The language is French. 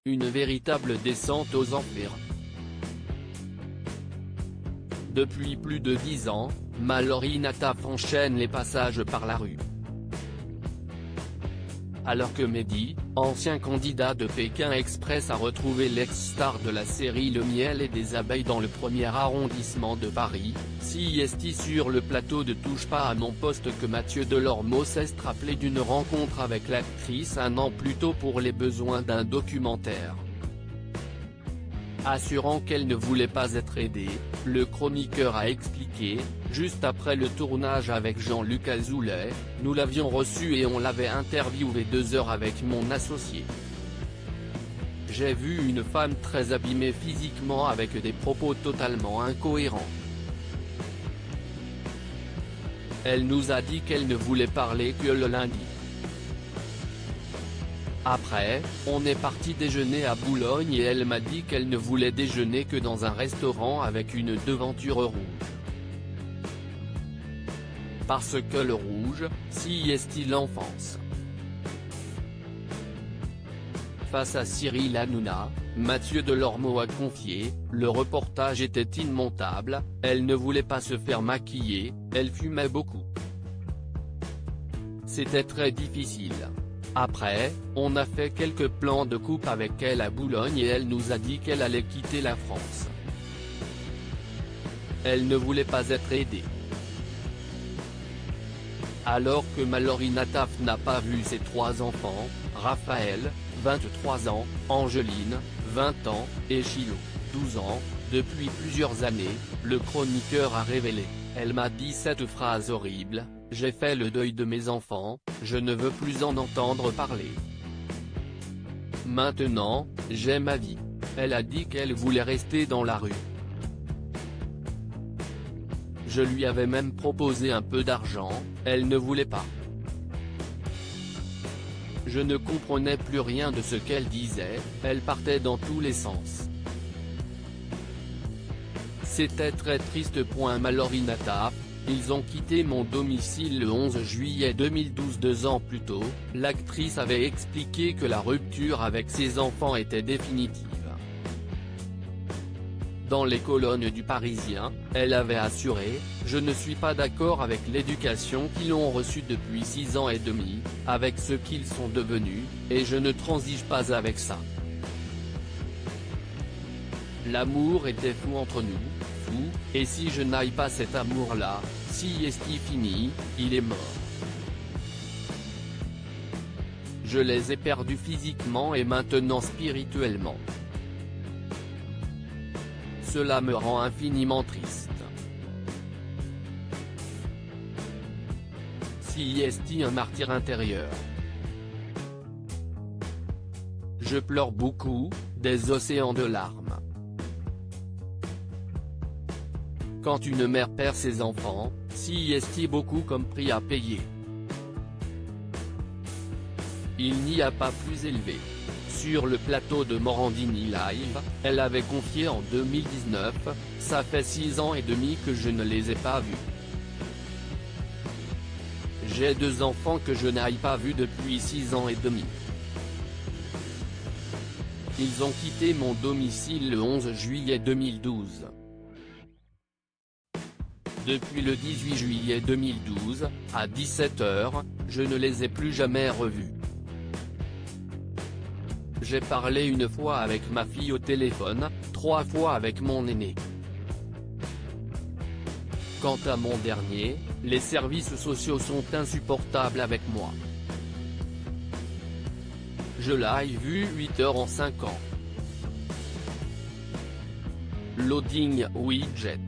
une véritable descente aux enfers. Depuis plus de 10 ans, Mallory Nataf enchaîne les passages par la rue. Alors que Mehdi, ancien candidat de Pékin Express, a retrouvé l'ex-star de la série Le Miel et des Abeilles dans le 1er arrondissement de Paris, CIST sur le plateau de Touche pas à mon poste que Mathieu Delormeau s'est rappelé d'une rencontre avec l'actrice un an plus tôt pour les besoins d'un documentaire. Assurant qu'elle ne voulait pas être aidée, le chroniqueur a expliqué: juste après le tournage avec Jean-Luc Azoulay, nous l'avions reçu et on l'avait interviewé 2 heures avec mon associé. J'ai vu une femme très abîmée physiquement avec des propos totalement incohérents. Elle nous a dit qu'elle ne voulait parler que le lundi. Après, on est parti déjeuner à Boulogne et elle m'a dit qu'elle ne voulait déjeuner que dans un restaurant avec une devanture rouge. Parce que le rouge, CIST l'enfance. Face à Cyril Hanouna, Mathieu Delormeau a confié: le reportage était immontable, elle ne voulait pas se faire maquiller, elle fumait beaucoup. C'était très difficile. Après, on a fait quelques plans de coupe avec elle à Boulogne et elle nous a dit qu'elle allait quitter la France. Elle ne voulait pas être aidée. Alors que Mallory Nataf n'a pas vu ses 3 enfants, Raphaël, 23 ans, Angeline, 20 ans, et Chilo, 12 ans, depuis plusieurs années, le chroniqueur a révélé: elle m'a dit cette phrase horrible: j'ai fait le deuil de mes enfants, je ne veux plus en entendre parler. Maintenant, j'ai ma vie. Elle a dit qu'elle voulait rester dans la rue. Je lui avais même proposé un peu d'argent, elle ne voulait pas. Je ne comprenais plus rien de ce qu'elle disait, elle partait dans tous les sens. C'était très triste. Mallory Nataf: ils ont quitté mon domicile le 11 juillet 2012. 2 ans plus tôt, l'actrice avait expliqué que la rupture avec ses enfants était définitive. Dans les colonnes du Parisien, elle avait assuré: je ne suis pas d'accord avec l'éducation qu'ils ont reçue depuis 6 ans et demi, avec ce qu'ils sont devenus, et je ne transige pas avec ça. L'amour était fou entre nous, fou, et si je n'aille pas cet amour-là, si est fini, il est mort. Je les ai perdus physiquement et maintenant spirituellement. Cela me rend infiniment triste. CIST, un martyr intérieur. Je pleure beaucoup, des océans de larmes. Quand une mère perd ses enfants, CIST beaucoup comme prix à payer. Il n'y a pas plus élevé. Sur le plateau de Morandini Live, elle avait confié en 2019, ça fait 6 ans et demi que je ne les ai pas vus. J'ai 2 enfants que je n'ai pas vus depuis 6 ans et demi. Ils ont quitté mon domicile le 11 juillet 2012. Depuis le 18 juillet 2012, à 17 h, je ne les ai plus jamais revus. J'ai parlé 1 fois avec ma fille au téléphone, 3 fois avec mon aîné. Quant à mon dernier, les services sociaux sont insupportables avec moi. Je l'ai vu 8 heures en 5 ans. Loading widget.